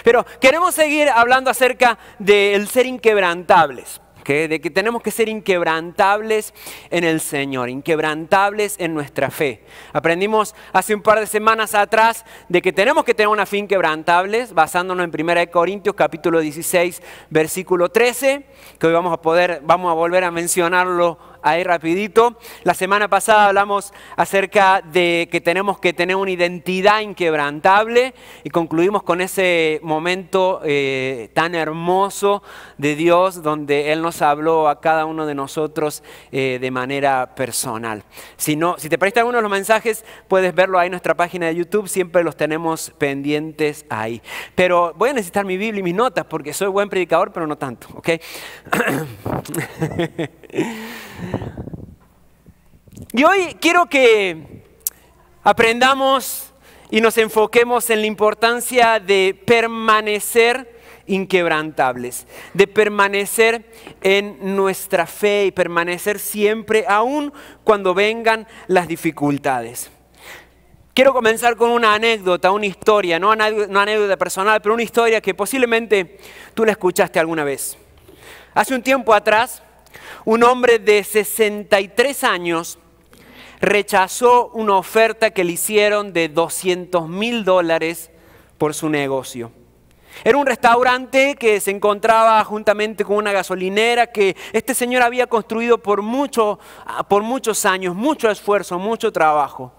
Pero queremos seguir hablando acerca del ser inquebrantables. De que tenemos que ser inquebrantables en el Señor, inquebrantables en nuestra fe. Aprendimos hace un par de semanas atrás de que tenemos que tener una fe inquebrantable, basándonos en 1 Corintios capítulo 16, versículo 13, que hoy vamos a volver a mencionarlo ahí rapidito. La semana pasada hablamos acerca de que tenemos que tener una identidad inquebrantable y concluimos con ese momento tan hermoso de Dios donde Él nos habló a cada uno de nosotros de manera personal. Si te perdiste alguno de los mensajes, puedes verlo ahí en nuestra página de YouTube, siempre los tenemos pendientes ahí. Pero voy a necesitar mi Biblia y mis notas porque soy buen predicador, pero no tanto, ¿ok? Y hoy quiero que aprendamos y nos enfoquemos en la importancia de permanecer inquebrantables, de permanecer en nuestra fe y permanecer siempre, aun cuando vengan las dificultades. Quiero comenzar con una anécdota, una historia, no una anécdota personal, pero una historia que posiblemente tú la escuchaste alguna vez. Hace un tiempo atrás, un hombre de 63 años rechazó una oferta que le hicieron de $200,000 por su negocio. Era un restaurante que se encontraba juntamente con una gasolinera que este señor había construido por muchos años, mucho esfuerzo, mucho trabajo.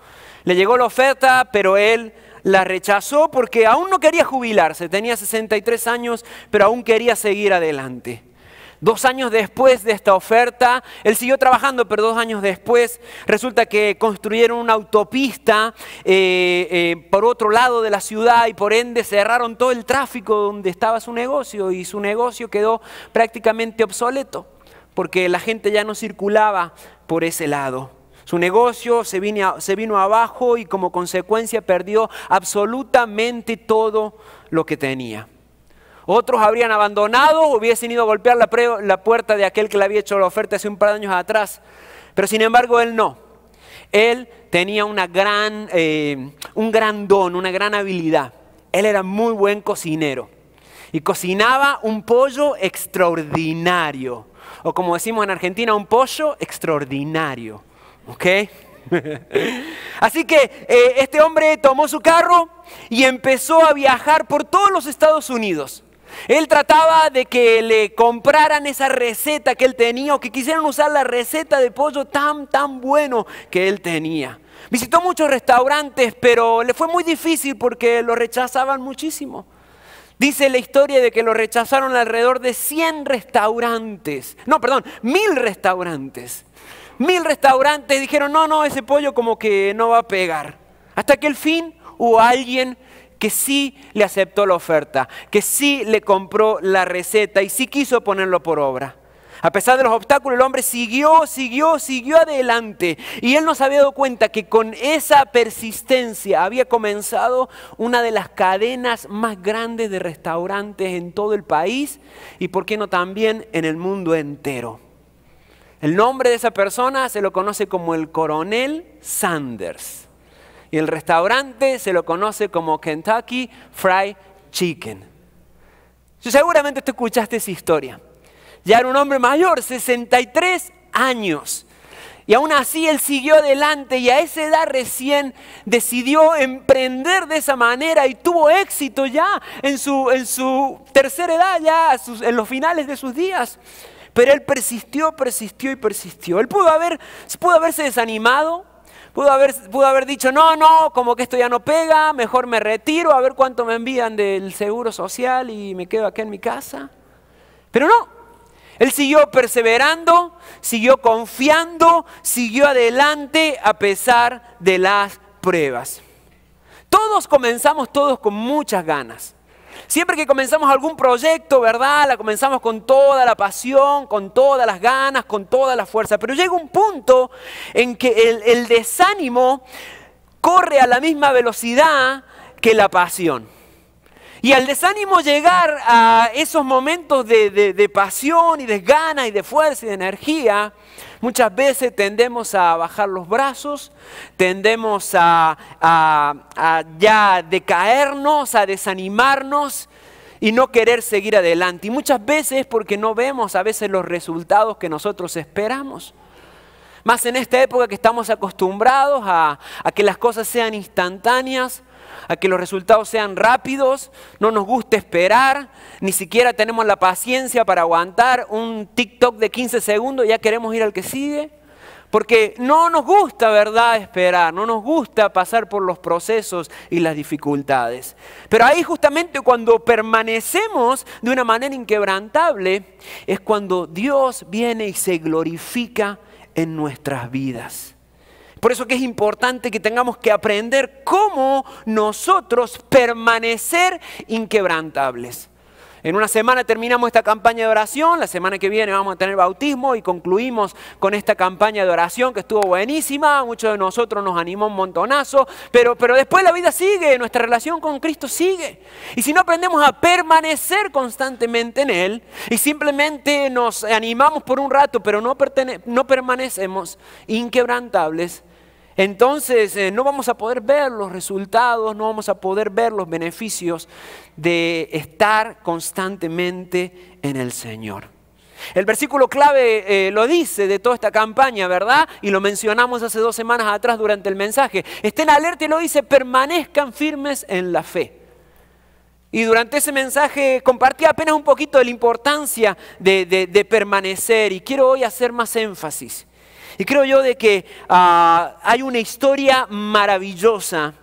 Le llegó la oferta, pero él la rechazó porque aún no quería jubilarse. Tenía 63 años, pero aún quería seguir adelante. 2 años después de esta oferta, él siguió trabajando, pero 2 años después resulta que construyeron una autopista por otro lado de la ciudad y por ende cerraron todo el tráfico donde estaba su negocio y su negocio quedó prácticamente obsoleto porque la gente ya no circulaba por ese lado. Su negocio se vino abajo y como consecuencia perdió absolutamente todo lo que tenía. Otros habrían abandonado, hubiesen ido a golpear la puerta de aquel que le había hecho la oferta hace un par de años atrás. Pero sin embargo él no. Él tenía un gran don, una gran habilidad. Él era muy buen cocinero. Y cocinaba un pollo extraordinario. O como decimos en Argentina, un pollo extraordinario. ¿Ok? Así que este hombre tomó su carro y empezó a viajar por todos los Estados Unidos. Él trataba de que le compraran esa receta que él tenía o que quisieran usar la receta de pollo tan bueno que él tenía. Visitó muchos restaurantes, pero le fue muy difícil porque lo rechazaban muchísimo. Dice la historia de que lo rechazaron alrededor de 100 restaurantes. No, perdón, 1000 restaurantes. 1000 restaurantes dijeron, no, ese pollo como que no va a pegar. Hasta que al fin hubo alguien que sí le aceptó la oferta, que sí le compró la receta y sí quiso ponerlo por obra. A pesar de los obstáculos, el hombre siguió adelante. Y él no se había dado cuenta que con esa persistencia había comenzado una de las cadenas más grandes de restaurantes en todo el país y, por qué no, también en el mundo entero. El nombre de esa persona se lo conoce como el Coronel Sanders. Y el restaurante se lo conoce como Kentucky Fried Chicken. Seguramente tú escuchaste esa historia. Ya era un hombre mayor, 63 años. Y aún así él siguió adelante y a esa edad recién decidió emprender de esa manera y tuvo éxito ya en su tercera edad, ya en los finales de sus días. Pero él persistió. Él pudo haberse desanimado. Pudo haber dicho, no, como que esto ya no pega, mejor me retiro, a ver cuánto me envían del seguro social y me quedo acá en mi casa. Pero no, él siguió perseverando, siguió confiando, siguió adelante a pesar de las pruebas. Todos comenzamos con muchas ganas. Siempre que comenzamos algún proyecto, ¿verdad? La comenzamos con toda la pasión, con todas las ganas, con toda la fuerza. Pero llega un punto en que el desánimo corre a la misma velocidad que la pasión. Y al desánimo llegar a esos momentos de pasión y de ganas y de fuerza y de energía, muchas veces tendemos a bajar los brazos, tendemos a ya decaernos, a desanimarnos. y no querer seguir adelante. Y muchas veces es porque no vemos a veces los resultados que nosotros esperamos. Más en esta época que estamos acostumbrados a que las cosas sean instantáneas, a que los resultados sean rápidos, no nos gusta esperar, ni siquiera tenemos la paciencia para aguantar un TikTok de 15 segundos y ya queremos ir al que sigue. Porque no nos gusta, ¿verdad?, esperar, no nos gusta pasar por los procesos y las dificultades. Pero ahí justamente cuando permanecemos de una manera inquebrantable, es cuando Dios viene y se glorifica en nuestras vidas. Por eso que es importante que tengamos que aprender cómo nosotros permanecer inquebrantables. En una semana terminamos esta campaña de oración, la semana que viene vamos a tener bautismo y concluimos con esta campaña de oración que estuvo buenísima, muchos de nosotros nos animó un montonazo, pero después la vida sigue, nuestra relación con Cristo sigue. Y si no aprendemos a permanecer constantemente en Él y simplemente nos animamos por un rato, pero no permanecemos inquebrantables, entonces no vamos a poder ver los resultados, no vamos a poder ver los beneficios de estar constantemente en el Señor. El versículo clave lo dice de toda esta campaña, ¿verdad? Y lo mencionamos hace 2 semanas atrás durante el mensaje. Estén alerta y lo dice, permanezcan firmes en la fe. Y durante ese mensaje compartí apenas un poquito de la importancia de permanecer y quiero hoy hacer más énfasis. Y creo yo de que hay una historia maravillosa,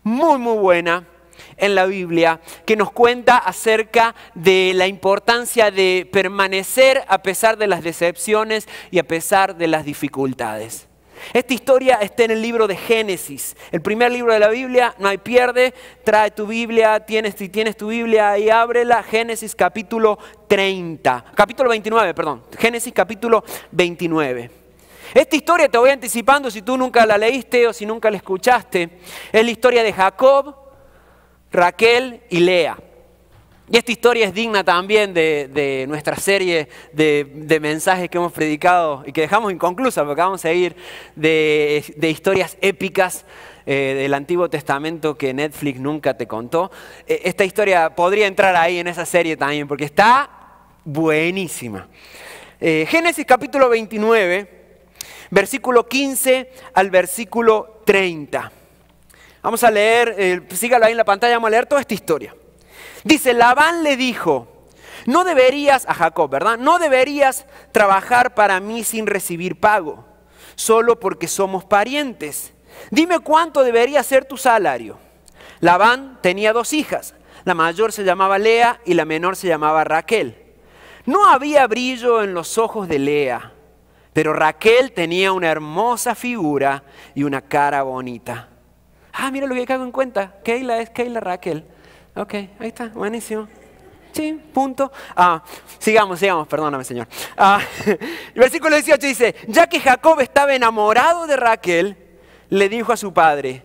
muy buena en la Biblia, que nos cuenta acerca de la importancia de permanecer a pesar de las decepciones y a pesar de las dificultades. Esta historia está en el libro de Génesis, el primer libro de la Biblia, no hay pierde, trae tu Biblia, si tienes tu Biblia ahí, ábrela, Génesis capítulo 29, Génesis capítulo 29. Esta historia, te voy anticipando, si tú nunca la leíste o si nunca la escuchaste, es la historia de Jacob, Raquel y Lea. Y esta historia es digna también de nuestra serie de mensajes que hemos predicado y que dejamos inconclusa porque vamos a ir de historias épicas del Antiguo Testamento que Netflix nunca te contó. Esta historia podría entrar ahí en esa serie también porque está buenísima. Génesis capítulo 29. Versículo 15 al versículo 30. Vamos a leer, sígalo ahí en la pantalla, vamos a leer toda esta historia. Dice, Labán le dijo, no deberías, a Jacob, ¿verdad? No deberías trabajar para mí sin recibir pago, solo porque somos parientes. Dime cuánto debería ser tu salario. Labán tenía 2 hijas, la mayor se llamaba Lea y la menor se llamaba Raquel. No había brillo en los ojos de Lea, pero Raquel tenía una hermosa figura y una cara bonita. Mira lo que caigo en cuenta. Keila es Keila Raquel. Ok, ahí está, buenísimo. Sí, punto. Sigamos, perdóname, Señor. El versículo 18 dice, ya que Jacob estaba enamorado de Raquel, le dijo a su padre,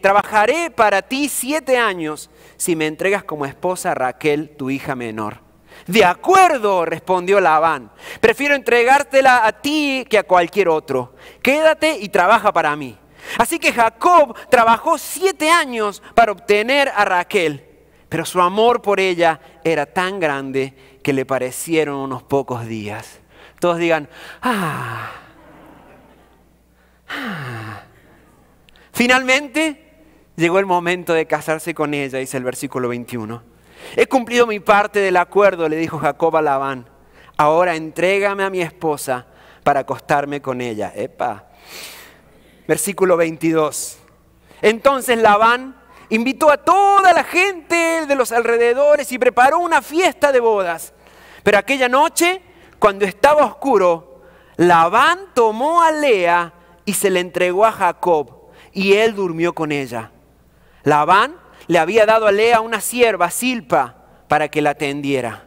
trabajaré para ti 7 años si me entregas como esposa a Raquel, tu hija menor. De acuerdo, respondió Labán, prefiero entregártela a ti que a cualquier otro. Quédate y trabaja para mí. Así que Jacob trabajó 7 años para obtener a Raquel, pero su amor por ella era tan grande que le parecieron unos pocos días. Todos digan, Finalmente llegó el momento de casarse con ella, dice el versículo 21. He cumplido mi parte del acuerdo, le dijo Jacob a Labán. Ahora entrégame a mi esposa para acostarme con ella. Versículo 22. Entonces Labán invitó a toda la gente de los alrededores y preparó una fiesta de bodas. Pero aquella noche, cuando estaba oscuro, Labán tomó a Lea y se la entregó a Jacob, y él durmió con ella. Labán le había dado a Lea una sierva, Silpa, para que la atendiera.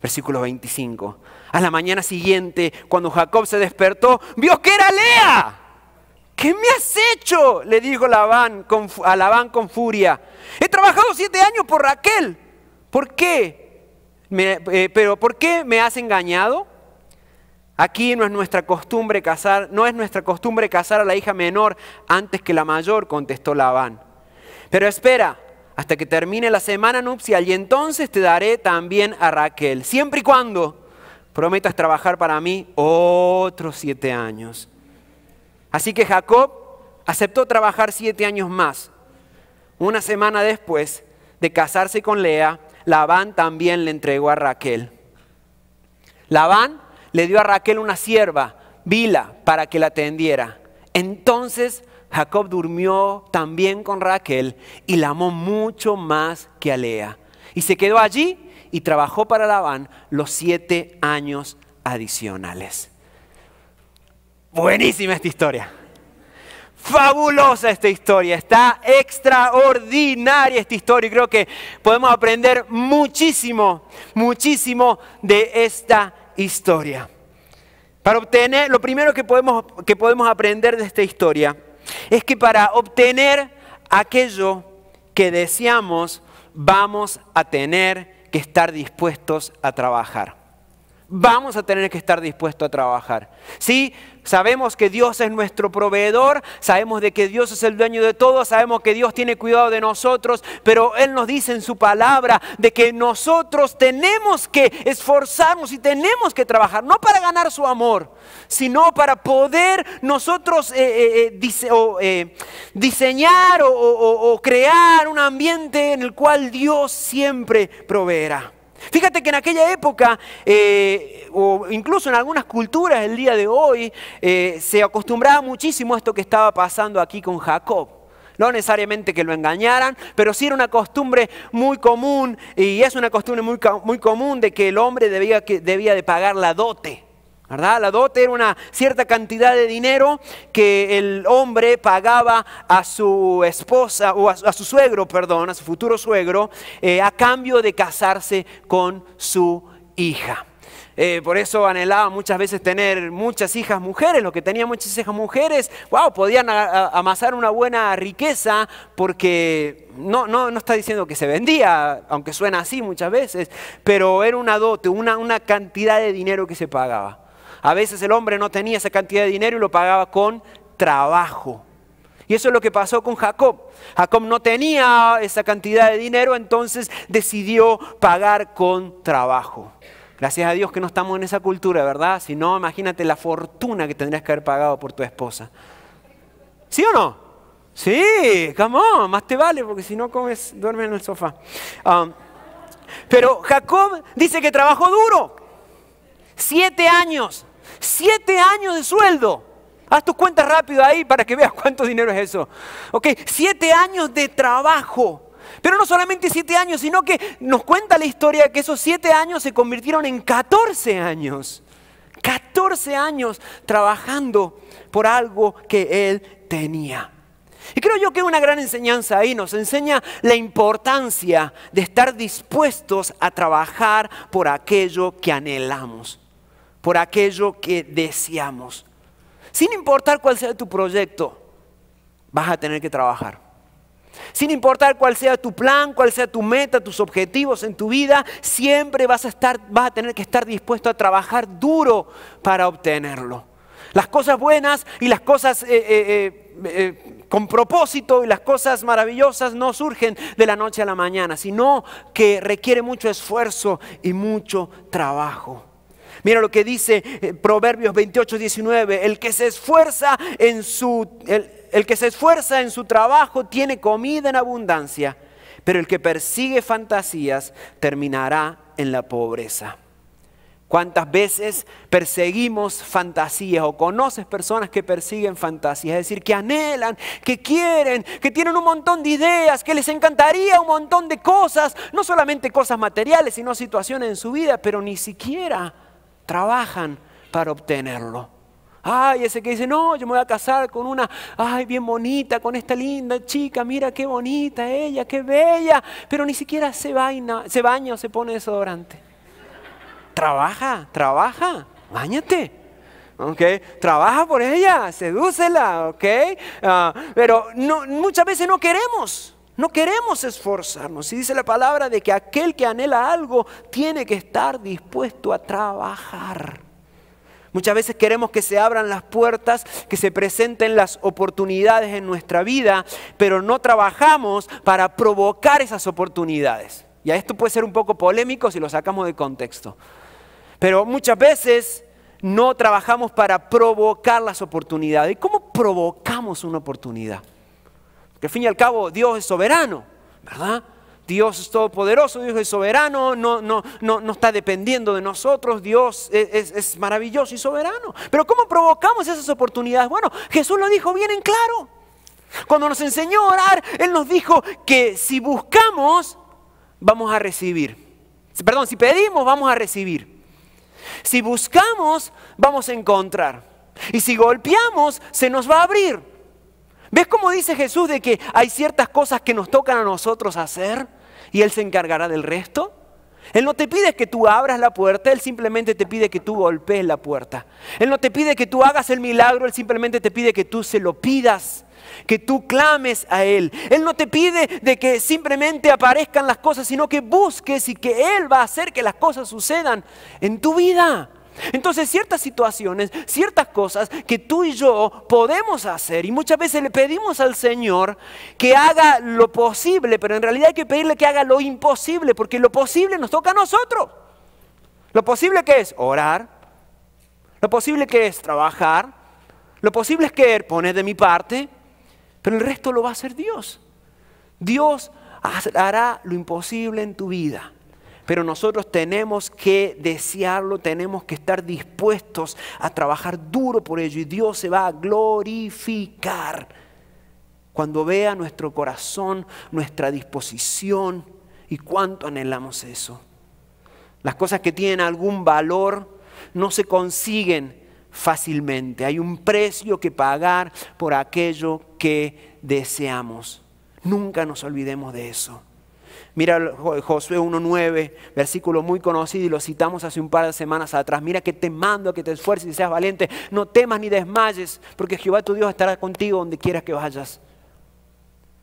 Versículo 25. A la mañana siguiente, cuando Jacob se despertó, vio que era Lea. ¿Qué me has hecho?, le dijo a Labán con furia. He trabajado 7 años por Raquel. ¿Por qué? ¿Pero por qué me has engañado? Aquí no es nuestra costumbre casar a la hija menor antes que la mayor, contestó Labán. Pero espera, hasta que termine la semana nupcial y entonces te daré también a Raquel, siempre y cuando prometas trabajar para mí otros 7 años. Así que Jacob aceptó trabajar 7 años más. Una semana después de casarse con Lea, Labán también le entregó a Raquel. Labán le dio a Raquel una sierva, Bila, para que la atendiera. Entonces Jacob durmió también con Raquel y la amó mucho más que a Lea. Y se quedó allí y trabajó para Labán los 7 años adicionales. Buenísima esta historia. Fabulosa esta historia. Está extraordinaria esta historia. Y creo que podemos aprender muchísimo, muchísimo de esta historia. Para obtener, lo primero que podemos aprender de esta historia es que para obtener aquello que deseamos, vamos a tener que estar dispuestos a trabajar. Vamos a tener que estar dispuestos a trabajar. Sí, sabemos que Dios es nuestro proveedor, sabemos de que Dios es el dueño de todo, sabemos que Dios tiene cuidado de nosotros, pero Él nos dice en su palabra de que nosotros tenemos que esforzarnos y tenemos que trabajar, no para ganar su amor, sino para poder nosotros diseñar o crear un ambiente en el cual Dios siempre proveerá. Fíjate que en aquella época, o incluso en algunas culturas el día de hoy, se acostumbraba muchísimo a esto que estaba pasando aquí con Jacob. No necesariamente que lo engañaran, pero sí era una costumbre muy común, y es una costumbre muy común de que el hombre debía de pagar la dote. ¿Verdad? La dote era una cierta cantidad de dinero que el hombre pagaba a su esposa, o a su suegro, perdón, a su futuro suegro, a cambio de casarse con su hija. Por eso anhelaba muchas veces tener muchas hijas mujeres. Los que tenían muchas hijas mujeres, wow, podían amasar una buena riqueza, porque no está diciendo que se vendía, aunque suena así muchas veces, pero era una dote, una cantidad de dinero que se pagaba. A veces el hombre no tenía esa cantidad de dinero y lo pagaba con trabajo. Y eso es lo que pasó con Jacob. Jacob no tenía esa cantidad de dinero, entonces decidió pagar con trabajo. Gracias a Dios que no estamos en esa cultura, ¿verdad? Si no, imagínate la fortuna que tendrías que haber pagado por tu esposa. ¿Sí o no? Sí, come on, más te vale, porque si no comes, duermes en el sofá. Pero Jacob dice que trabajó duro. 7 años. 7 años de sueldo. Haz tus cuentas rápido ahí para que veas cuánto dinero es eso. Ok, 7 años de trabajo. Pero no solamente 7 años, sino que nos cuenta la historia que esos 7 años se convirtieron en 14 años. 14 años trabajando por algo que él tenía. Y creo yo que una gran enseñanza ahí nos enseña la importancia de estar dispuestos a trabajar por aquello que anhelamos, por aquello que deseamos. Sin importar cuál sea tu proyecto, vas a tener que trabajar. Sin importar cuál sea tu plan, cuál sea tu meta, tus objetivos en tu vida, siempre vas a tener que estar dispuesto a trabajar duro para obtenerlo. Las cosas buenas y las cosas con propósito y las cosas maravillosas no surgen de la noche a la mañana, sino que requiere mucho esfuerzo y mucho trabajo. Mira lo que dice Proverbios 28:19, el que se esfuerza en su trabajo tiene comida en abundancia, pero el que persigue fantasías terminará en la pobreza. ¿Cuántas veces perseguimos fantasías o conoces personas que persiguen fantasías? Es decir, que anhelan, que quieren, que tienen un montón de ideas, que les encantaría un montón de cosas, no solamente cosas materiales, sino situaciones en su vida, pero ni siquiera trabajan para obtenerlo. Ay, ese que dice, no, yo me voy a casar con una, ay, bien bonita, con esta linda chica, mira qué bonita ella, qué bella, pero ni siquiera se baña o se pone desodorante. Trabaja, báñate, ¿okay? Trabaja por ella, sedúcela, ¿okay? Pero muchas veces no queremos esforzarnos. Y dice la palabra de que aquel que anhela algo tiene que estar dispuesto a trabajar. Muchas veces queremos que se abran las puertas, que se presenten las oportunidades en nuestra vida, pero no trabajamos para provocar esas oportunidades. Y esto puede ser un poco polémico si lo sacamos de contexto. Pero muchas veces no trabajamos para provocar las oportunidades. ¿Y cómo provocamos una oportunidad? Porque al fin y al cabo Dios es soberano, ¿verdad? Dios es todopoderoso, Dios es soberano, no está dependiendo de nosotros, Dios es maravilloso y soberano. Pero ¿cómo provocamos esas oportunidades? Bueno, Jesús lo dijo bien en claro. Cuando nos enseñó a orar, Él nos dijo que si buscamos, vamos a recibir. Perdón, si pedimos, vamos a recibir. Si buscamos, vamos a encontrar. Y si golpeamos, se nos va a abrir. ¿Ves cómo dice Jesús de que hay ciertas cosas que nos tocan a nosotros hacer? Y Él se encargará del resto. Él no te pide que tú abras la puerta, Él simplemente te pide que tú golpees la puerta. Él no te pide que tú hagas el milagro, Él simplemente te pide que tú se lo pidas, que tú clames a Él. Él no te pide de que simplemente aparezcan las cosas, sino que busques y que Él va a hacer que las cosas sucedan en tu vida. Entonces ciertas situaciones, ciertas cosas que tú y yo podemos hacer, y muchas veces le pedimos al Señor que haga lo posible, pero en realidad hay que pedirle que haga lo imposible, porque lo posible nos toca a nosotros. Lo posible que es orar, lo posible que es trabajar, lo posible es que poner de mi parte, pero el resto lo va a hacer Dios. Dios hará lo imposible en tu vida. Pero nosotros tenemos que desearlo, tenemos que estar dispuestos a trabajar duro por ello. Y Dios se va a glorificar cuando vea nuestro corazón, nuestra disposición y cuánto anhelamos eso. Las cosas que tienen algún valor no se consiguen fácilmente. Hay un precio que pagar por aquello que deseamos. Nunca nos olvidemos de eso. Mira Josué 1:9, versículo muy conocido y lo citamos hace un par de semanas atrás. Mira que te mando a que te esfuerces y seas valiente. No temas ni desmayes, porque Jehová tu Dios estará contigo donde quieras que vayas.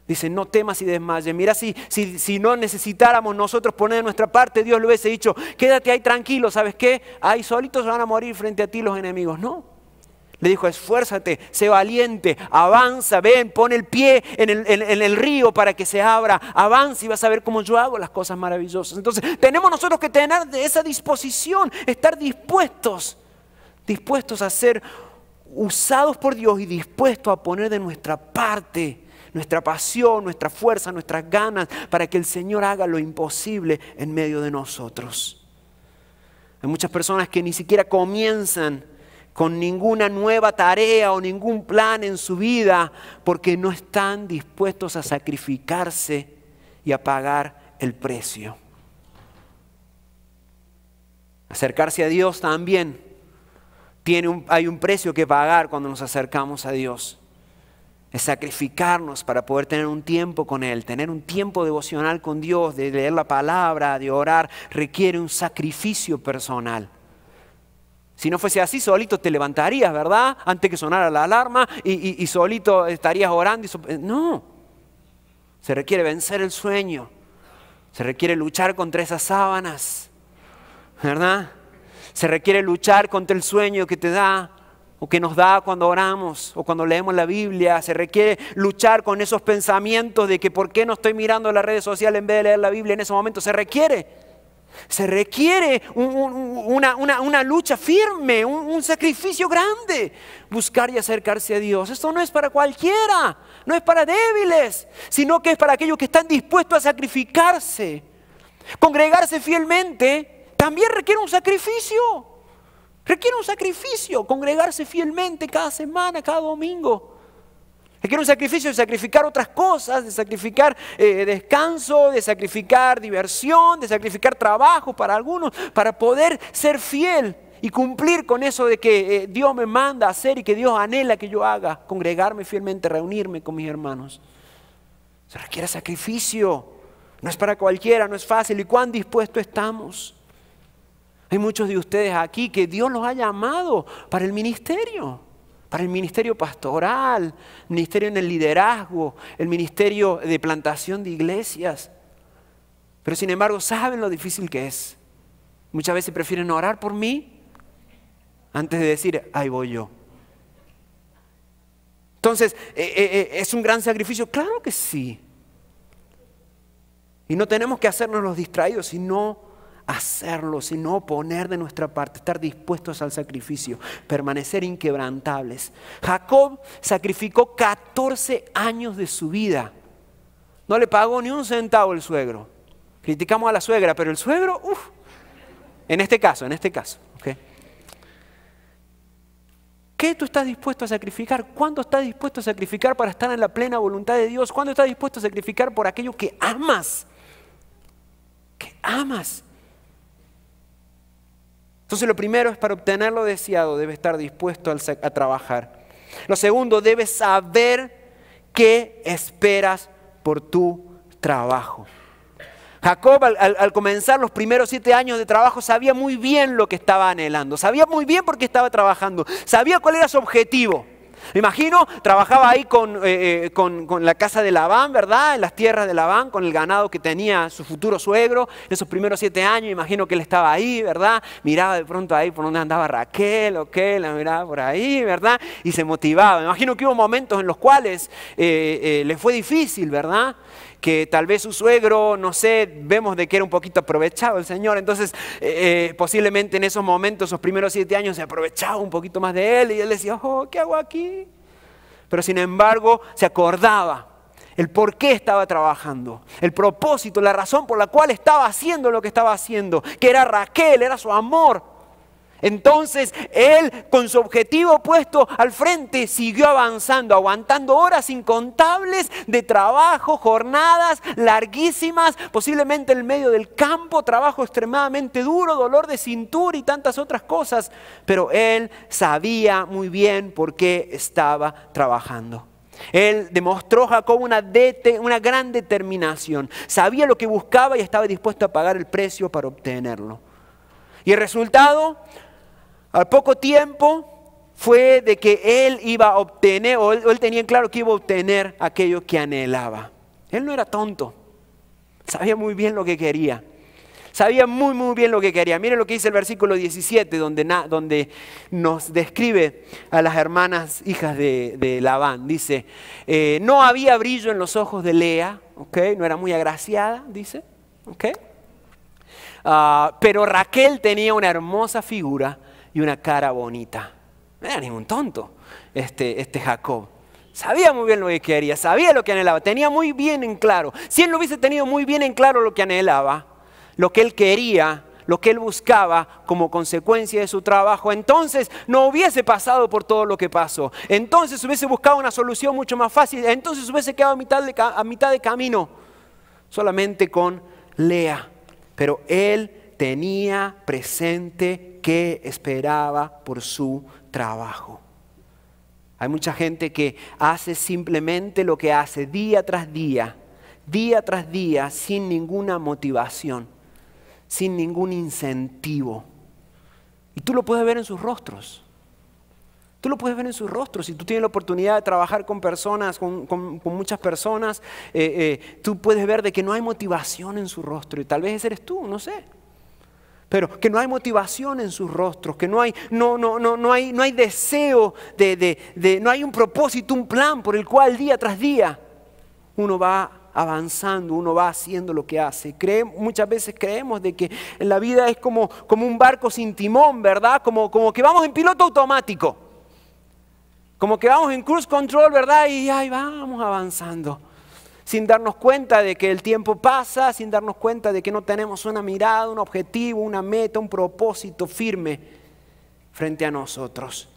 Dice, no temas y desmayes. Mira, si no necesitáramos nosotros poner de nuestra parte, Dios le hubiese dicho, quédate ahí tranquilo, ¿sabes qué? Ahí solitos van a morir frente a ti los enemigos. No. Le dijo, esfuérzate, sé valiente, avanza, ven, pon el pie en el río para que se abra, avanza y vas a ver cómo yo hago las cosas maravillosas. Entonces tenemos nosotros que tener esa disposición, estar dispuestos a ser usados por Dios y dispuestos a poner de nuestra parte, nuestra pasión, nuestra fuerza, nuestras ganas, para que el Señor haga lo imposible en medio de nosotros. Hay muchas personas que ni siquiera comienzan con ninguna nueva tarea o ningún plan en su vida, porque no están dispuestos a sacrificarse y a pagar el precio. Acercarse a Dios también hay un precio que pagar cuando nos acercamos a Dios. Es sacrificarnos para poder tener un tiempo con Él, tener un tiempo devocional con Dios, de leer la palabra, de orar, requiere un sacrificio personal. Si no fuese así, solito te levantarías, ¿verdad? Antes que sonara la alarma y solito estarías orando. No, se requiere vencer el sueño, se requiere luchar contra esas sábanas, ¿verdad? Se requiere luchar contra el sueño que te da o que nos da cuando oramos o cuando leemos la Biblia. Se requiere luchar con esos pensamientos de que por qué no estoy mirando las redes sociales en vez de leer la Biblia en ese momento. Se requiere una lucha firme, un sacrificio grande, buscar y acercarse a Dios. Esto no es para cualquiera, no es para débiles, sino que es para aquellos que están dispuestos a sacrificarse. Congregarse fielmente también requiere un sacrificio. Requiere un sacrificio, congregarse fielmente cada semana, cada domingo. Requiere un sacrificio de sacrificar otras cosas, de sacrificar descanso, de sacrificar diversión, de sacrificar trabajo para algunos, para poder ser fiel y cumplir con eso de que Dios me manda a hacer y que Dios anhela que yo haga, congregarme fielmente, reunirme con mis hermanos. Se requiere sacrificio, no es para cualquiera, no es fácil. ¿Y cuán dispuestos estamos? Hay muchos de ustedes aquí que Dios los ha llamado para el ministerio pastoral, el ministerio en el liderazgo, el ministerio de plantación de iglesias. Pero sin embargo, ¿saben lo difícil que es? Muchas veces prefieren orar por mí antes de decir, ahí voy yo. Entonces, ¿es un gran sacrificio? Claro que sí. Y no tenemos que hacernos los distraídos, sino hacerlo, sino poner de nuestra parte, estar dispuestos al sacrificio, permanecer inquebrantables. Jacob sacrificó 14 años de su vida. No le pagó ni un centavo el suegro. Criticamos a la suegra, pero el suegro, en este caso, ¿okay? ¿Qué tú estás dispuesto a sacrificar? ¿Cuánto estás dispuesto a sacrificar para estar en la plena voluntad de Dios? ¿Cuánto estás dispuesto a sacrificar por aquello que amas? Que amas. Entonces lo primero es, para obtener lo deseado, debes estar dispuesto a trabajar. Lo segundo, debes saber qué esperas por tu trabajo. Jacob al comenzar los primeros 7 años de trabajo sabía muy bien lo que estaba anhelando, sabía muy bien por qué estaba trabajando, sabía cuál era su objetivo. Me imagino, trabajaba ahí con la casa de Labán, ¿verdad? En las tierras de Labán, con el ganado que tenía su futuro suegro. En esos primeros 7 años, imagino que él estaba ahí, ¿verdad? Miraba de pronto ahí por donde andaba Raquel, la miraba por ahí, ¿verdad? Y se motivaba. Me imagino que hubo momentos en los cuales le fue difícil, ¿verdad? Que tal vez su suegro, no sé, vemos de que era un poquito aprovechado el Señor. Entonces, posiblemente en esos momentos, esos primeros 7 años, se aprovechaba un poquito más de él. Y él decía, ¿qué hago aquí? Pero sin embargo, se acordaba el por qué estaba trabajando, el propósito, la razón por la cual estaba haciendo lo que estaba haciendo, que era Raquel, era su amor. Entonces él, con su objetivo puesto al frente, siguió avanzando, aguantando horas incontables de trabajo, jornadas larguísimas, posiblemente en medio del campo, trabajo extremadamente duro, dolor de cintura y tantas otras cosas. Pero él sabía muy bien por qué estaba trabajando. Él demostró, Jacob, una gran determinación. Sabía lo que buscaba y estaba dispuesto a pagar el precio para obtenerlo. Y el resultado, al poco tiempo, fue de que él iba a obtener, o él tenía claro que iba a obtener aquello que anhelaba. Él no era tonto, sabía muy bien lo que quería. Sabía muy muy bien lo que quería. Miren lo que dice el versículo 17, donde nos describe a las hermanas hijas de Labán. Dice, no había brillo en los ojos de Lea, ¿okay? No era muy agraciada, dice, ¿okay? Pero Raquel tenía una hermosa figura y una cara bonita. No era ningún tonto este Jacob. Sabía muy bien lo que quería, sabía lo que anhelaba, tenía muy bien en claro. Si él no hubiese tenido muy bien en claro lo que anhelaba, lo que él quería, lo que él buscaba como consecuencia de su trabajo, entonces no hubiese pasado por todo lo que pasó. Entonces hubiese buscado una solución mucho más fácil, entonces hubiese quedado a mitad de camino, solamente con Lea. Pero él tenía presente que esperaba por su trabajo. Hay mucha gente que hace simplemente lo que hace día tras día, sin ninguna motivación, sin ningún incentivo. Y tú lo puedes ver en sus rostros. Tú lo puedes ver en sus rostros. Si tú tienes la oportunidad de trabajar con personas, con muchas personas, tú puedes ver de que no hay motivación en su rostro. Y tal vez ese eres tú, no sé. Pero que no hay motivación en sus rostros, que no hay deseo, no hay un propósito, un plan por el cual día tras día uno va avanzando, uno va haciendo lo que hace. Muchas veces creemos de que en la vida es como un barco sin timón, ¿verdad? Como que vamos en piloto automático. Como que vamos en cruise control, ¿verdad? Y ahí vamos avanzando. Sin darnos cuenta de que el tiempo pasa, sin darnos cuenta de que no tenemos una mirada, un objetivo, una meta, un propósito firme frente a nosotros.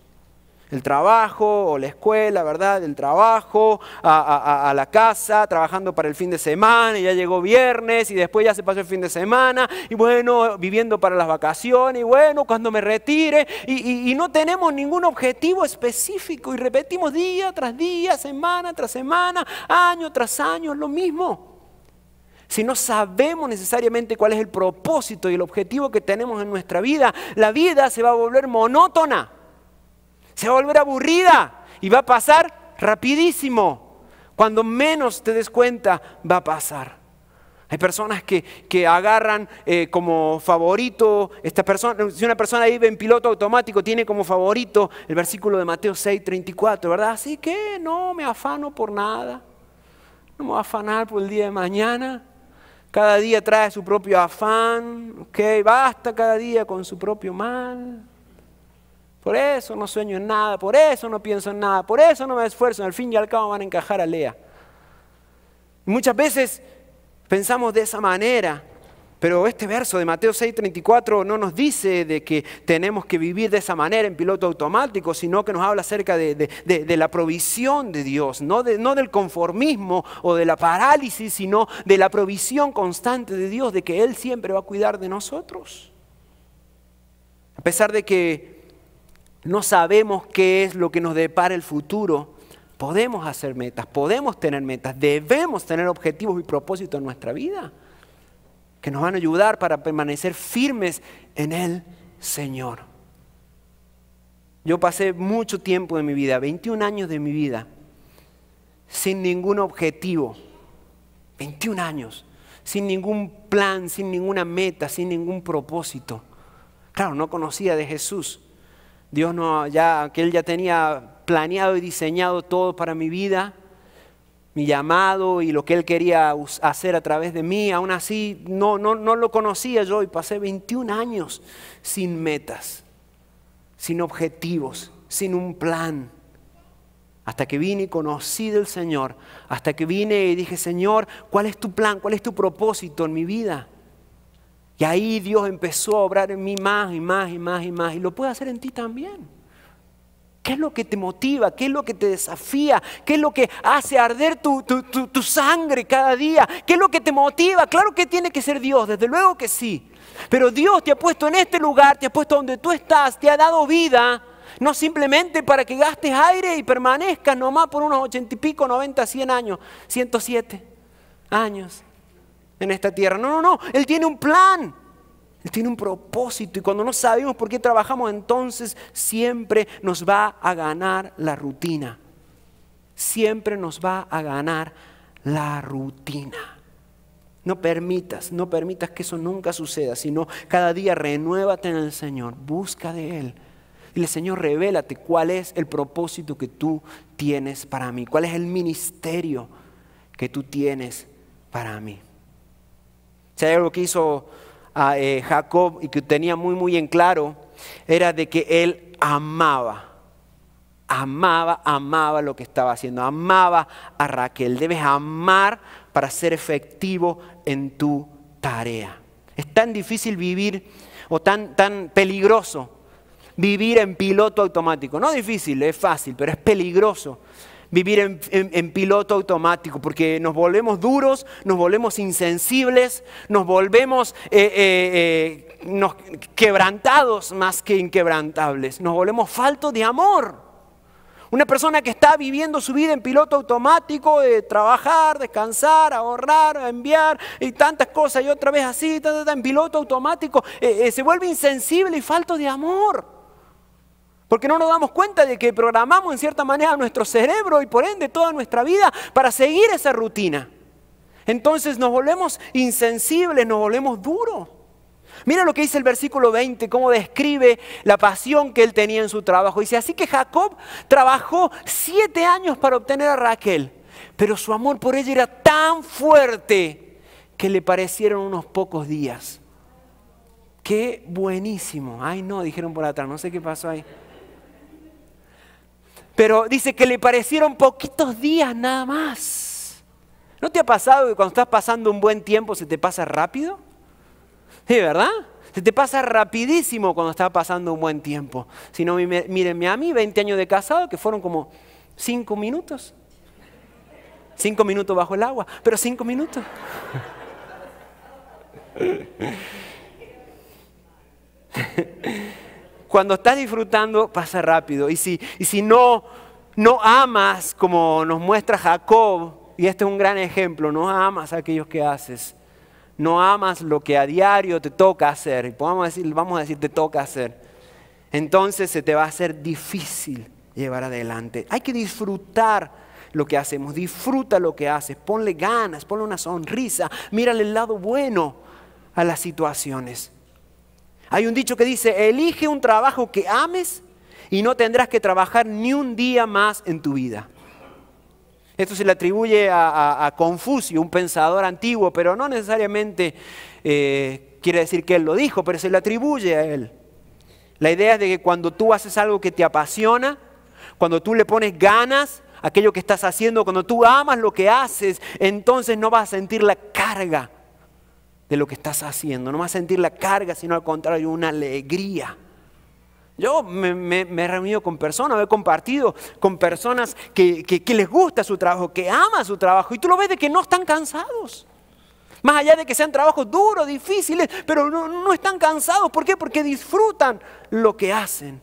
El trabajo o la escuela, ¿verdad? El trabajo a la casa, trabajando para el fin de semana, y ya llegó viernes y después ya se pasó el fin de semana, y bueno, viviendo para las vacaciones, y bueno, cuando me retire, y no tenemos ningún objetivo específico, y repetimos día tras día, semana tras semana, año tras año, lo mismo. Si no sabemos necesariamente cuál es el propósito y el objetivo que tenemos en nuestra vida, la vida se va a volver monótona. Se va a volver aburrida y va a pasar rapidísimo. Cuando menos te des cuenta, va a pasar. Hay personas que agarran como favorito, si una persona vive en piloto automático, tiene como favorito el versículo de Mateo 6:34, ¿verdad? Así que no me afano por nada, no me voy a afanar por el día de mañana. Cada día trae su propio afán, ¿ok? Basta cada día con su propio mal. Por eso no sueño en nada, por eso no pienso en nada, por eso no me esfuerzo, al fin y al cabo van a encajar a Lea. Y muchas veces pensamos de esa manera, pero este verso de Mateo 6:34 no nos dice de que tenemos que vivir de esa manera en piloto automático, sino que nos habla acerca de la provisión de Dios, no del conformismo o de la parálisis, sino de la provisión constante de Dios, de que Él siempre va a cuidar de nosotros. A pesar de que no sabemos qué es lo que nos depara el futuro, podemos hacer metas, podemos tener metas, debemos tener objetivos y propósitos en nuestra vida que nos van a ayudar para permanecer firmes en el Señor. Yo pasé mucho tiempo de mi vida, 21 años de mi vida, sin ningún objetivo, 21 años, sin ningún plan, sin ninguna meta, sin ningún propósito. Claro, no conocía de Jesús. Dios que Él ya tenía planeado y diseñado todo para mi vida, mi llamado y lo que Él quería hacer a través de mí. Aún así no lo conocía yo y pasé 21 años sin metas, sin objetivos, sin un plan. Hasta que vine y conocí del Señor, hasta que vine y dije, Señor, ¿cuál es tu plan? ¿Cuál es tu propósito en mi vida? Y ahí Dios empezó a obrar en mí más y más y más y más. Y lo puede hacer en ti también. ¿Qué es lo que te motiva? ¿Qué es lo que te desafía? ¿Qué es lo que hace arder tu sangre cada día? ¿Qué es lo que te motiva? Claro que tiene que ser Dios, desde luego que sí. Pero Dios te ha puesto en este lugar, te ha puesto donde tú estás, te ha dado vida. No simplemente para que gastes aire y permanezcas nomás por unos 80 y pico, 90, 100 años, 107 años en esta tierra. No. Él tiene un plan. Él tiene un propósito y cuando no sabemos por qué trabajamos, entonces siempre nos va a ganar la rutina. Siempre nos va a ganar la rutina. No permitas que eso nunca suceda, sino cada día renuévate en el Señor, busca de Él. Dile, Señor, revélate cuál es el propósito que tú tienes para mí, cuál es el ministerio que tú tienes para mí. Si hay algo que hizo Jacob y que tenía muy en claro, era de que él amaba lo que estaba haciendo, amaba a Raquel. Debes amar para ser efectivo en tu tarea. Es tan difícil vivir o tan peligroso vivir en piloto automático. No difícil, es fácil, pero es peligroso vivir en piloto automático, porque nos volvemos duros, nos volvemos insensibles, nos volvemos quebrantados más que inquebrantables, nos volvemos faltos de amor. Una persona que está viviendo su vida en piloto automático, de trabajar, descansar, ahorrar, enviar y tantas cosas y otra vez así, en piloto automático, se vuelve insensible y falto de amor. Porque no nos damos cuenta de que programamos en cierta manera nuestro cerebro y por ende toda nuestra vida para seguir esa rutina. Entonces nos volvemos insensibles, nos volvemos duros. Mira lo que dice el versículo 20, cómo describe la pasión que él tenía en su trabajo. Dice, así que Jacob trabajó 7 años para obtener a Raquel, pero su amor por ella era tan fuerte que le parecieron unos pocos días. ¡Qué buenísimo! Ay no, dijeron por atrás, no sé qué pasó ahí. Pero dice que le parecieron poquitos días nada más. ¿No te ha pasado que cuando estás pasando un buen tiempo se te pasa rápido? Sí, ¿verdad? Se te pasa rapidísimo cuando estás pasando un buen tiempo. Si no, mírenme a mí, 20 años de casado, que fueron como 5 minutos. 5 minutos bajo el agua, pero 5 minutos. Cuando estás disfrutando pasa rápido y si no amas como nos muestra Jacob, y este es un gran ejemplo, no amas a aquellos que haces, no amas lo que a diario te toca hacer, y vamos a decir te toca hacer, entonces se te va a hacer difícil llevar adelante. Hay que disfrutar lo que hacemos, disfruta lo que haces, ponle ganas, ponle una sonrisa, mírale el lado bueno a las situaciones. Hay un dicho que dice, elige un trabajo que ames y no tendrás que trabajar ni un día más en tu vida. Esto se le atribuye a Confucio, un pensador antiguo, pero no necesariamente quiere decir que él lo dijo, pero se le atribuye a él. La idea es de que cuando tú haces algo que te apasiona, cuando tú le pones ganas a aquello que estás haciendo, cuando tú amas lo que haces, entonces no vas a sentir la carga de lo que estás haciendo. No vas a sentir la carga, sino al contrario, una alegría. Yo me he reunido con personas, he compartido con personas que les gusta su trabajo, que aman su trabajo, y tú lo ves de que no están cansados. Más allá de que sean trabajos duros, difíciles, pero no están cansados. ¿Por qué? Porque disfrutan lo que hacen.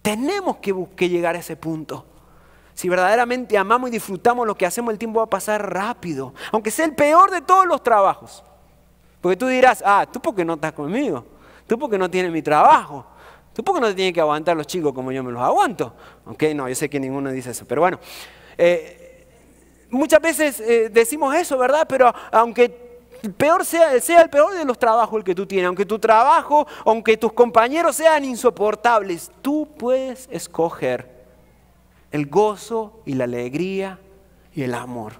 Tenemos que llegar a ese punto. Si verdaderamente amamos y disfrutamos lo que hacemos, el tiempo va a pasar rápido. Aunque sea el peor de todos los trabajos. Porque tú dirás, tú porque no estás conmigo. Tú porque no tienes mi trabajo. Tú porque no te tienes que aguantar los chicos como yo me los aguanto. Aunque no, yo sé que ninguno dice eso. Pero bueno, muchas veces decimos eso, ¿verdad? Pero aunque el peor sea el peor de los trabajos el que tú tienes, aunque tu trabajo, aunque tus compañeros sean insoportables, tú puedes escoger el gozo y la alegría y el amor.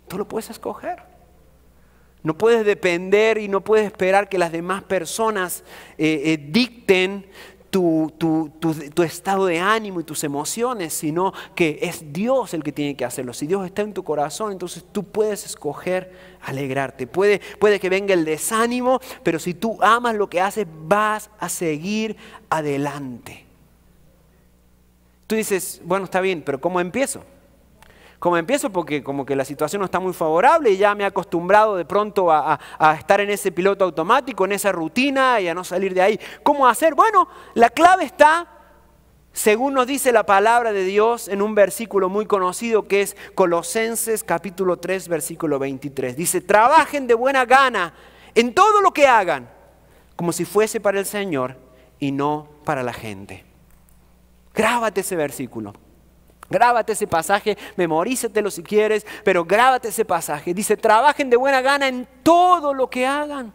Tú lo puedes escoger. No puedes depender y no puedes esperar que las demás personas dicten tu estado de ánimo y tus emociones, sino que es Dios el que tiene que hacerlo. Si Dios está en tu corazón, entonces tú puedes escoger alegrarte. Puede que venga el desánimo, pero si tú amas lo que haces, vas a seguir adelante. Tú dices, bueno, está bien, pero ¿cómo empiezo? ¿Cómo empiezo? Porque como que la situación no está muy favorable y ya me he acostumbrado de pronto a estar en ese piloto automático, en esa rutina y a no salir de ahí. ¿Cómo hacer? Bueno, la clave está, según nos dice la palabra de Dios, en un versículo muy conocido que es Colosenses capítulo 3, versículo 23. Dice, trabajen de buena gana en todo lo que hagan, como si fuese para el Señor y no para la gente. Grábate ese versículo. Grábate ese pasaje, memorízatelo si quieres, pero grábate ese pasaje. Dice, trabajen de buena gana en todo lo que hagan.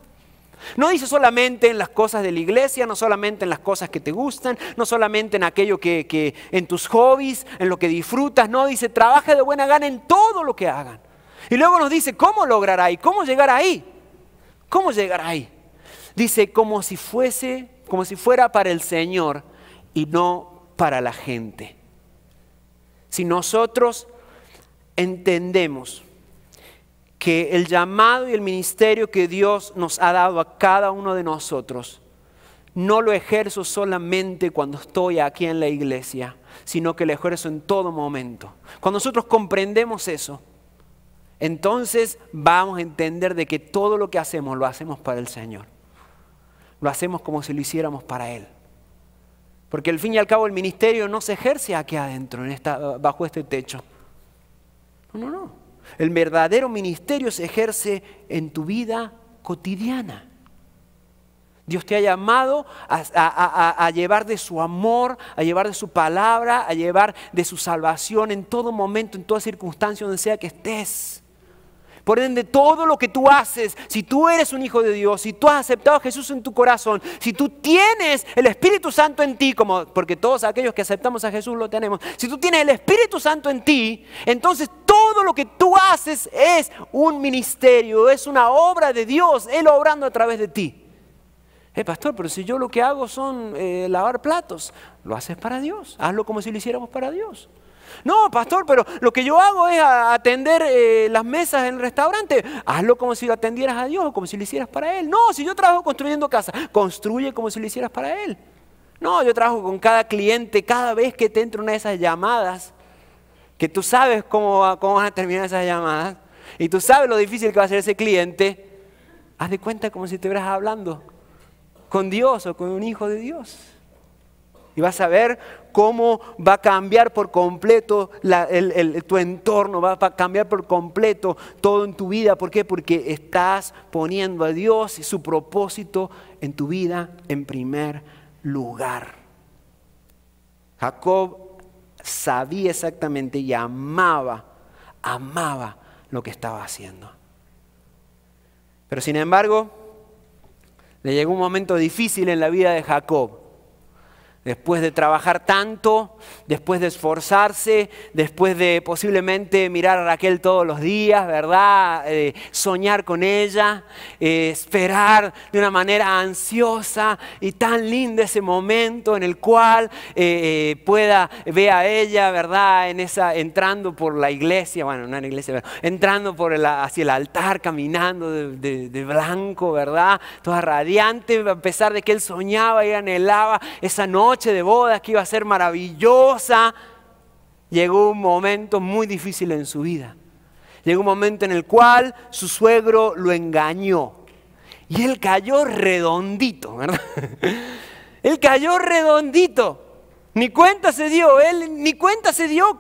No dice solamente en las cosas de la iglesia, no solamente en las cosas que te gustan, no solamente en aquello que en tus hobbies, en lo que disfrutas. No, dice, trabaja de buena gana en todo lo que hagan. Y luego nos dice, ¿cómo lograr ahí? ¿Cómo llegar ahí? ¿Cómo llegar ahí? Dice, como si fuera para el Señor y no para la gente. Si nosotros entendemos que el llamado y el ministerio que Dios nos ha dado a cada uno de nosotros, no lo ejerzo solamente cuando estoy aquí en la iglesia, sino que lo ejerzo en todo momento. Cuando nosotros comprendemos eso, entonces vamos a entender de que todo lo que hacemos lo hacemos para el Señor. Lo hacemos como si lo hiciéramos para Él. Porque al fin y al cabo el ministerio no se ejerce aquí adentro, bajo este techo. No. El verdadero ministerio se ejerce en tu vida cotidiana. Dios te ha llamado a llevar de su amor, a llevar de su palabra, a llevar de su salvación en todo momento, en toda circunstancia, donde sea que estés. Por ende, todo lo que tú haces, si tú eres un hijo de Dios, si tú has aceptado a Jesús en tu corazón, si tú tienes el Espíritu Santo en ti, porque todos aquellos que aceptamos a Jesús lo tenemos, si tú tienes el Espíritu Santo en ti, entonces todo lo que tú haces es un ministerio, es una obra de Dios, Él obrando a través de ti. Pastor, pero si yo lo que hago son lavar platos, lo haces para Dios, hazlo como si lo hiciéramos para Dios. No, pastor, pero lo que yo hago es atender las mesas en el restaurante. Hazlo como si lo atendieras a Dios o como si lo hicieras para Él. No, si yo trabajo construyendo casas, construye como si lo hicieras para Él. No, yo trabajo con cada cliente, cada vez que te entra una de esas llamadas, que tú sabes cómo van a terminar esas llamadas, y tú sabes lo difícil que va a ser ese cliente, haz de cuenta como si estuvieras hablando con Dios o con un hijo de Dios. Y vas a ver cómo va a cambiar por completo tu entorno, va a cambiar por completo todo en tu vida. ¿Por qué? Porque estás poniendo a Dios y su propósito en tu vida en primer lugar. Jacob sabía exactamente y amaba lo que estaba haciendo. Pero sin embargo, le llegó un momento difícil en la vida de Jacob. Después de trabajar tanto, después de esforzarse, después de posiblemente mirar a Raquel todos los días, ¿verdad? Soñar con ella, esperar de una manera ansiosa y tan linda ese momento en el cual ve a ella, ¿verdad? Entrando por la iglesia, bueno, no en la iglesia, pero entrando hacia el altar, caminando de blanco, ¿verdad? Toda radiante, a pesar de que él soñaba y anhelaba esa noche de bodas que iba a ser maravillosa. Llegó un momento muy difícil en su vida. Llegó un momento en el cual su suegro lo engañó y él cayó redondito, ¿verdad? Él cayó redondito. Ni cuenta se dio,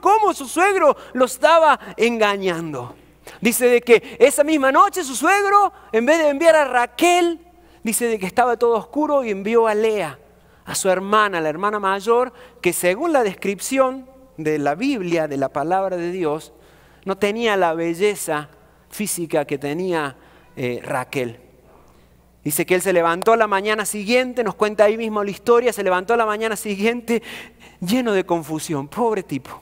cómo su suegro lo estaba engañando. Dice de que esa misma noche su suegro, en vez de enviar a Raquel, dice de que estaba todo oscuro y envió a Lea, a su hermana, la hermana mayor, que según la descripción de la Biblia, de la palabra de Dios, no tenía la belleza física que tenía Raquel. Dice que él se levantó a la mañana siguiente, nos cuenta ahí mismo la historia, se levantó a la mañana siguiente lleno de confusión. Pobre tipo,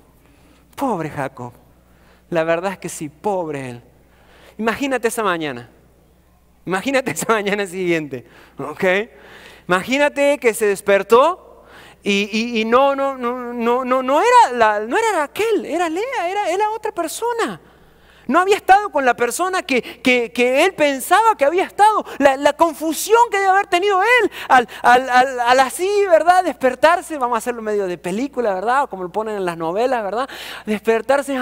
pobre Jacob. La verdad es que sí, pobre él. Imagínate esa mañana siguiente, ¿ok? Imagínate que se despertó y no era Raquel, era Lea, era otra persona. No había estado con la persona que él pensaba que había estado. La confusión que debe haber tenido él al así, ¿verdad? Despertarse, vamos a hacerlo medio de película, ¿verdad? Como lo ponen en las novelas, ¿verdad? Despertarse,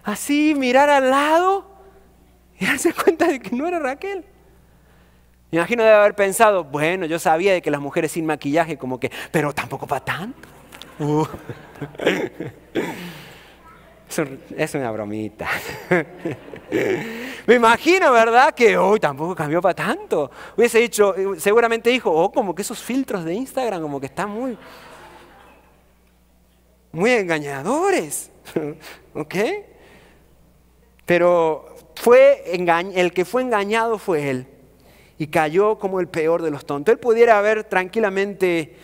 así, mirar al lado y darse cuenta de que no era Raquel. Me imagino debe haber pensado, bueno, yo sabía de que las mujeres sin maquillaje como que, pero tampoco para tanto. Es una bromita. Me imagino, ¿verdad? Que hoy tampoco cambió para tanto. Hubiese dicho, seguramente dijo, como que esos filtros de Instagram como que están muy engañadores. ¿Ok? Pero el que fue engañado fue él. Y cayó como el peor de los tontos. Él pudiera haber tranquilamente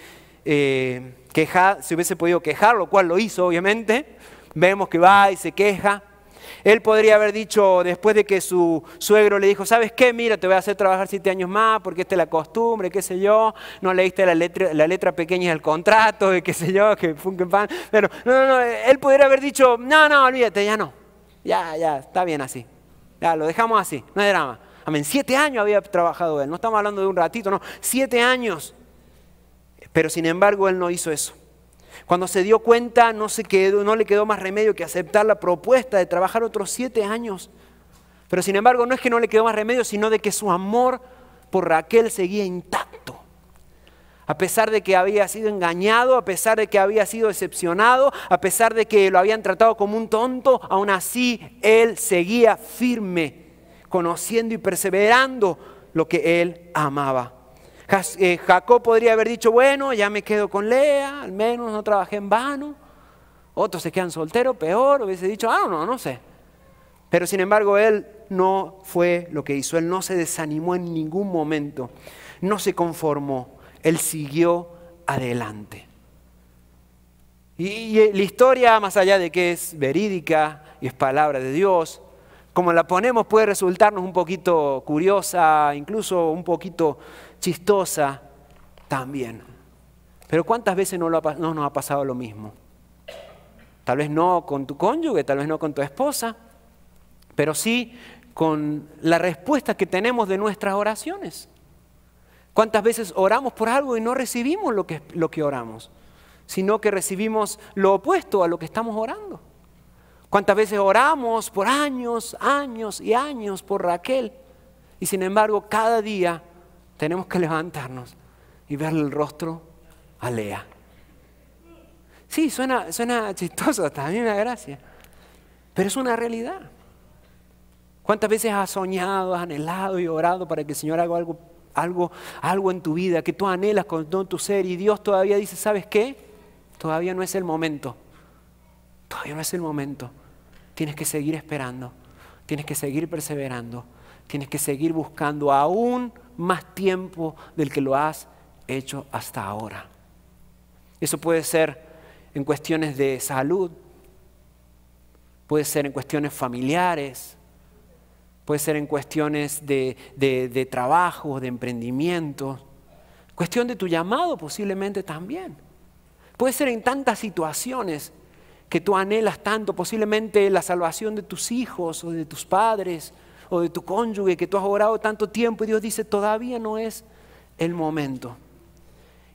se hubiese podido quejar, lo cual lo hizo obviamente. Vemos que va y se queja. Él podría haber dicho, después de que su suegro le dijo, ¿sabes qué? Mira, te voy a hacer trabajar 7 años más porque esta es la costumbre, qué sé yo. No leíste la letra pequeña del contrato, qué sé yo, que funke pan. Pero no, él podría haber dicho, no, olvídate, ya no. Ya, está bien así. Ya, lo dejamos así, no hay drama. Amén, 7 años había trabajado él, no estamos hablando de un ratito, no, 7 años. Pero sin embargo él no hizo eso. Cuando se dio cuenta no le quedó más remedio que aceptar la propuesta de trabajar otros 7 años. Pero sin embargo no es que no le quedó más remedio, sino de que su amor por Raquel seguía intacto. A pesar de que había sido engañado, a pesar de que había sido decepcionado, a pesar de que lo habían tratado como un tonto, aún así él seguía firme, conociendo y perseverando lo que él amaba. Jacob podría haber dicho, bueno, ya me quedo con Lea, al menos no trabajé en vano. Otros se quedan solteros, peor, hubiese dicho, no sé. Pero sin embargo él no fue lo que hizo, él no se desanimó en ningún momento, no se conformó, él siguió adelante. Y la historia, más allá de que es verídica y es palabra de Dios, como la ponemos puede resultarnos un poquito curiosa, incluso un poquito chistosa también. Pero ¿cuántas veces no nos ha pasado lo mismo? Tal vez no con tu cónyuge, tal vez no con tu esposa, pero sí con la respuesta que tenemos de nuestras oraciones. ¿Cuántas veces oramos por algo y no recibimos lo que oramos, sino que recibimos lo opuesto a lo que estamos orando? ¿Cuántas veces oramos por años y años por Raquel? Y sin embargo, cada día tenemos que levantarnos y verle el rostro a Lea. Sí, suena chistoso, también una gracia. Pero es una realidad. ¿Cuántas veces has soñado, has anhelado y orado para que el Señor haga algo en tu vida que tú anhelas con todo tu ser y Dios todavía dice, ¿sabes qué? Todavía no es el momento. Todavía no es el momento. Tienes que seguir esperando. Tienes que seguir perseverando. Tienes que seguir buscando aún más tiempo del que lo has hecho hasta ahora. Eso puede ser en cuestiones de salud. Puede ser en cuestiones familiares. Puede ser en cuestiones de trabajo, de emprendimiento. Cuestión de tu llamado posiblemente también. Puede ser en tantas situaciones que tú anhelas tanto, posiblemente la salvación de tus hijos o de tus padres o de tu cónyuge que tú has orado tanto tiempo y Dios dice todavía no es el momento.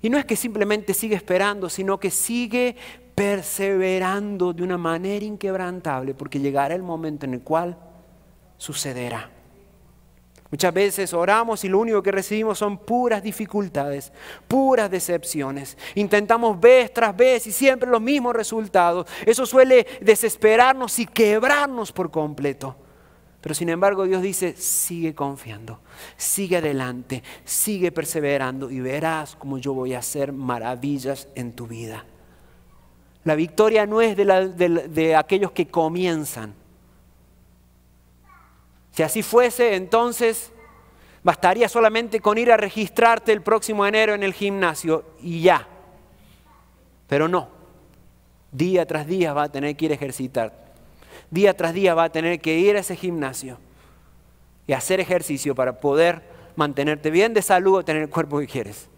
Y no es que simplemente sigue esperando, sino que sigue perseverando de una manera inquebrantable porque llegará el momento en el cual sucederá. Muchas veces oramos y lo único que recibimos son puras dificultades, puras decepciones. Intentamos vez tras vez y siempre los mismos resultados. Eso suele desesperarnos y quebrarnos por completo. Pero sin embargo Dios dice, sigue confiando, sigue adelante, sigue perseverando y verás cómo yo voy a hacer maravillas en tu vida. La victoria no es de aquellos que comienzan. Si así fuese, entonces bastaría solamente con ir a registrarte el próximo enero en el gimnasio y ya. Pero no, día tras día vas a tener que ir a ejercitar. Día tras día vas a tener que ir a ese gimnasio y hacer ejercicio para poder mantenerte bien de salud o tener el cuerpo que quieres.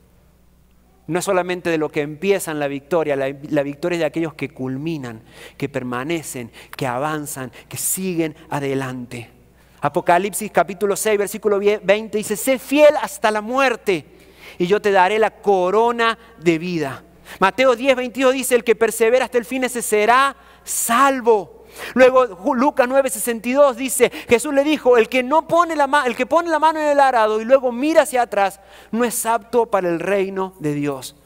No es solamente de lo que empiezan la victoria es de aquellos que culminan, que permanecen, que avanzan, que siguen adelante. Apocalipsis capítulo 6, versículo 20 dice, sé fiel hasta la muerte y yo te daré la corona de vida. Mateo 10, 22 dice, el que persevera hasta el fin ese será salvo. Luego Lucas 9, 62 dice, Jesús le dijo, el que pone la mano en el arado y luego mira hacia atrás, no es apto para el reino de Dios.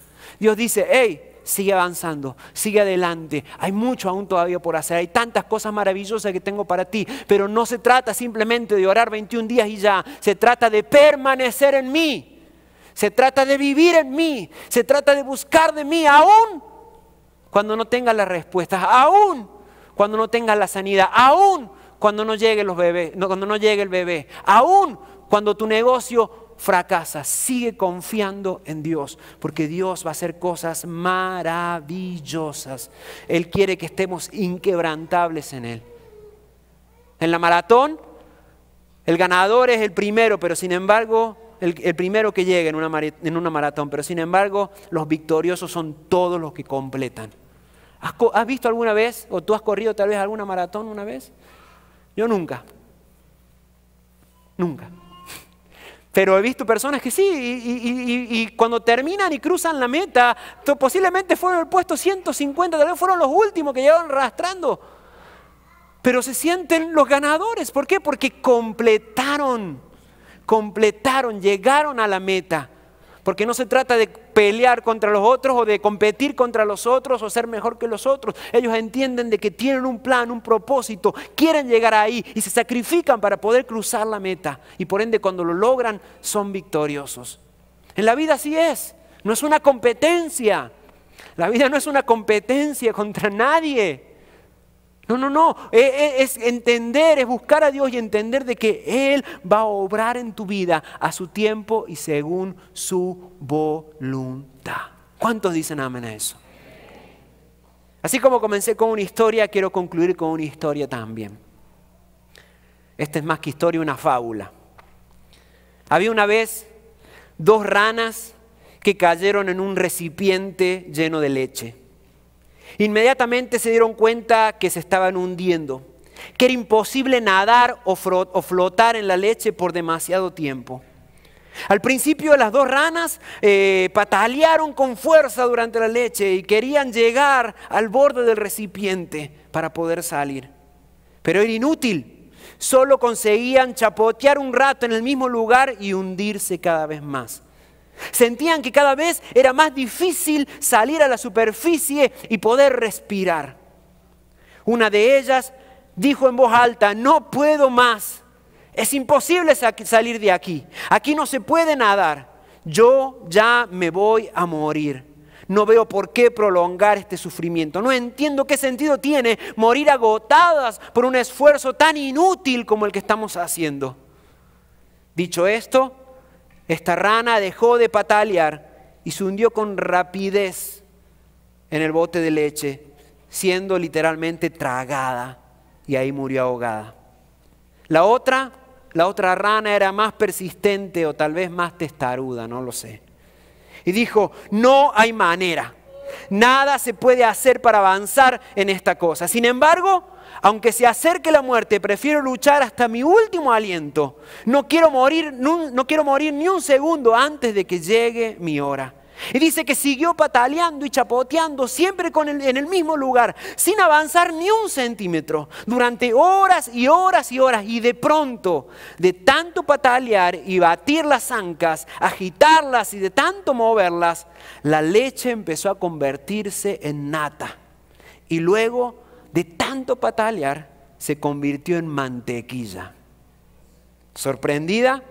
Dios dice, hey, sigue avanzando, sigue adelante. Hay mucho aún todavía por hacer. Hay tantas cosas maravillosas que tengo para ti. Pero no se trata simplemente de orar 21 días y ya. Se trata de permanecer en mí. Se trata de vivir en mí. Se trata de buscar de mí aún cuando no tengas las respuestas. Aún cuando no tengas la sanidad. Aún cuando no llegue cuando no llegue el bebé. Aún cuando tu negocio fracasa, sigue confiando en Dios, porque Dios va a hacer cosas maravillosas. Él quiere que estemos inquebrantables en Él. En la maratón, el ganador es el primero, pero sin embargo, el primero que llega en una maratón, pero sin embargo, los victoriosos son todos los que completan. ¿Has visto alguna vez, o tú has corrido tal vez alguna maratón una vez? Yo nunca. Nunca. Pero he visto personas que sí, y cuando terminan y cruzan la meta, posiblemente fueron el puesto 150, tal vez fueron los últimos que llegaron arrastrando. Pero se sienten los ganadores. ¿Por qué? Porque completaron, llegaron a la meta. Porque no se trata de pelear contra los otros o de competir contra los otros o ser mejor que los otros. Ellos entienden de que tienen un plan, un propósito, quieren llegar ahí y se sacrifican para poder cruzar la meta. Y por ende cuando lo logran son victoriosos. En la vida así es, no es una competencia. La vida no es una competencia contra nadie. No, es entender, es buscar a Dios y entender de que Él va a obrar en tu vida a su tiempo y según su voluntad. ¿Cuántos dicen amén a eso? Así como comencé con una historia, quiero concluir con una historia también. Esta es más que historia, una fábula. Había una vez 2 ranas que cayeron en un recipiente lleno de leche. Inmediatamente se dieron cuenta que se estaban hundiendo, que era imposible nadar o flotar en la leche por demasiado tiempo. Al principio las 2 ranas patalearon con fuerza durante la leche y querían llegar al borde del recipiente para poder salir. Pero era inútil, solo conseguían chapotear un rato en el mismo lugar y hundirse cada vez más. Sentían que cada vez era más difícil salir a la superficie y poder respirar. Una de ellas dijo en voz alta, no puedo más, es imposible salir de aquí, aquí no se puede nadar, yo ya me voy a morir. No veo por qué prolongar este sufrimiento. No entiendo qué sentido tiene morir agotadas por un esfuerzo tan inútil como el que estamos haciendo. Dicho esto, esta rana dejó de patalear y se hundió con rapidez en el bote de leche, siendo literalmente tragada, y ahí murió ahogada. La otra rana era más persistente o tal vez más testaruda, no lo sé. Y dijo, no hay manera, nada se puede hacer para avanzar en esta cosa. Sin embargo, aunque se acerque la muerte, prefiero luchar hasta mi último aliento. No quiero morir ni un segundo antes de que llegue mi hora. Y dice que siguió pataleando y chapoteando siempre en el mismo lugar, sin avanzar ni un centímetro, durante horas y horas y horas. Y de pronto, de tanto patalear y batir las ancas, agitarlas y de tanto moverlas, la leche empezó a convertirse en nata. Y luego, de tanto patalear, se convirtió en mantequilla. Sorprendida,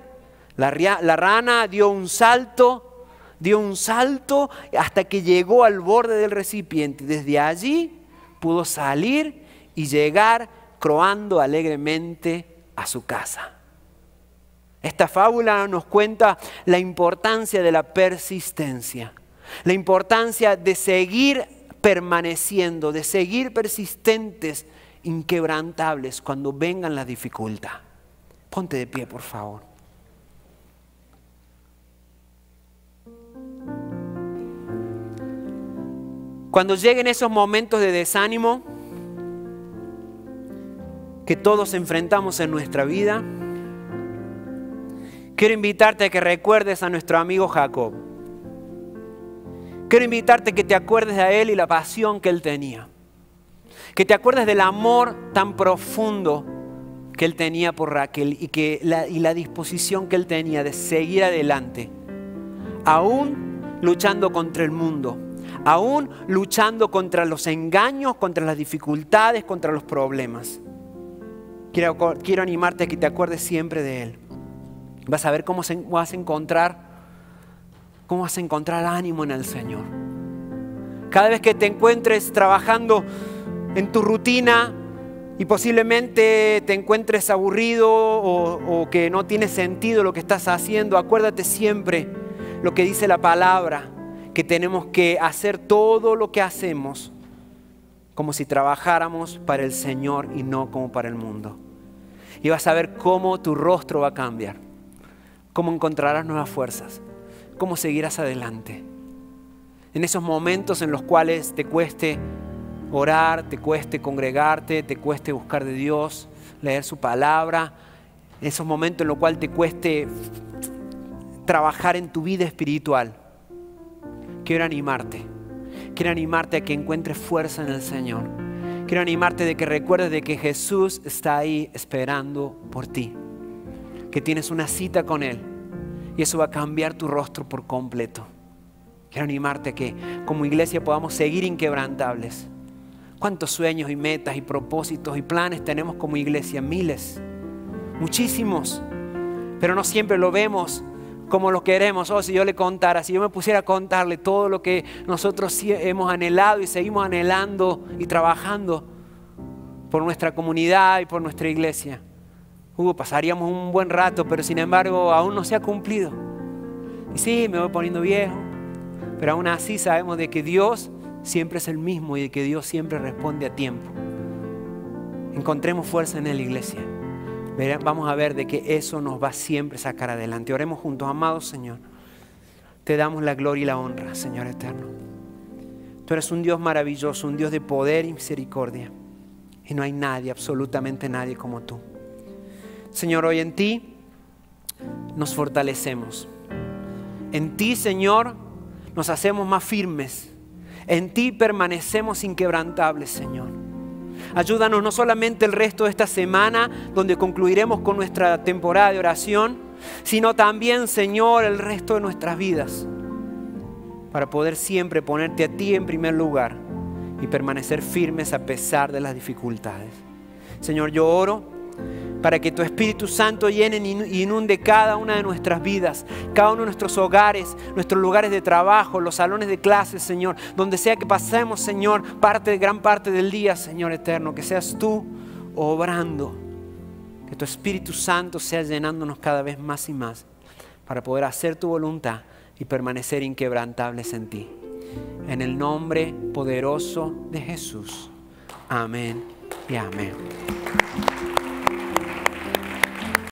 la rana dio un salto hasta que llegó al borde del recipiente. Desde allí pudo salir y llegar croando alegremente a su casa. Esta fábula nos cuenta la importancia de la persistencia, la importancia de seguir permaneciendo, de seguir persistentes, inquebrantables cuando vengan las dificultades. Ponte de pie, por favor. Cuando lleguen esos momentos de desánimo que todos enfrentamos en nuestra vida, quiero invitarte a que recuerdes a nuestro amigo Jacob. Quiero invitarte a que te acuerdes de él y la pasión que él tenía. Que te acuerdes del amor tan profundo que él tenía por Raquel y la disposición que él tenía de seguir adelante, aún luchando contra el mundo. Aún luchando contra los engaños, contra las dificultades, contra los problemas. Quiero animarte a que te acuerdes siempre de él. Vas a ver cómo vas a encontrar ánimo en el Señor. Cada vez que te encuentres trabajando en tu rutina y posiblemente te encuentres aburrido o que no tiene sentido lo que estás haciendo, acuérdate siempre lo que dice la palabra, que tenemos que hacer todo lo que hacemos como si trabajáramos para el Señor y no como para el mundo. Y vas a ver cómo tu rostro va a cambiar, cómo encontrarás nuevas fuerzas, cómo seguirás adelante. En esos momentos en los cuales te cueste orar, te cueste congregarte, te cueste buscar de Dios, leer su palabra, en esos momentos en los cuales te cueste trabajar en tu vida espiritual, quiero animarte a que encuentres fuerza en el Señor. Quiero animarte de que recuerdes de que Jesús está ahí esperando por ti, que tienes una cita con Él y eso va a cambiar tu rostro por completo. Quiero animarte a que como iglesia podamos seguir inquebrantables. ¿Cuántos sueños y metas y propósitos y planes tenemos como iglesia? Miles, muchísimos, pero no siempre lo vemos como lo queremos. Si yo le contara, si yo me pusiera a contarle todo lo que nosotros hemos anhelado y seguimos anhelando y trabajando por nuestra comunidad y por nuestra iglesia, pasaríamos un buen rato, pero sin embargo aún no se ha cumplido. Y sí, me voy poniendo viejo, pero aún así sabemos de que Dios siempre es el mismo y de que Dios siempre responde a tiempo. Encontremos fuerza en la iglesia. Vamos a ver de que eso nos va siempre a sacar adelante. Oremos juntos. Amado Señor, te damos la gloria y la honra, Señor eterno. Tú eres un Dios maravilloso, un Dios de poder y misericordia. Y no hay nadie, absolutamente nadie como tú. Señor, hoy en ti nos fortalecemos. En ti, Señor, nos hacemos más firmes. En ti permanecemos inquebrantables, Señor. Ayúdanos no solamente el resto de esta semana, donde concluiremos con nuestra temporada de oración, sino también, Señor, el resto de nuestras vidas, para poder siempre ponerte a ti en primer lugar y permanecer firmes a pesar de las dificultades. Señor, yo oro para que tu Espíritu Santo llene y inunde cada una de nuestras vidas, cada uno de nuestros hogares, nuestros lugares de trabajo, los salones de clases, Señor, donde sea que pasemos, Señor, gran parte del día, Señor eterno, que seas tú obrando, que tu Espíritu Santo sea llenándonos cada vez más y más para poder hacer tu voluntad y permanecer inquebrantables en ti. En el nombre poderoso de Jesús. Amén y amén.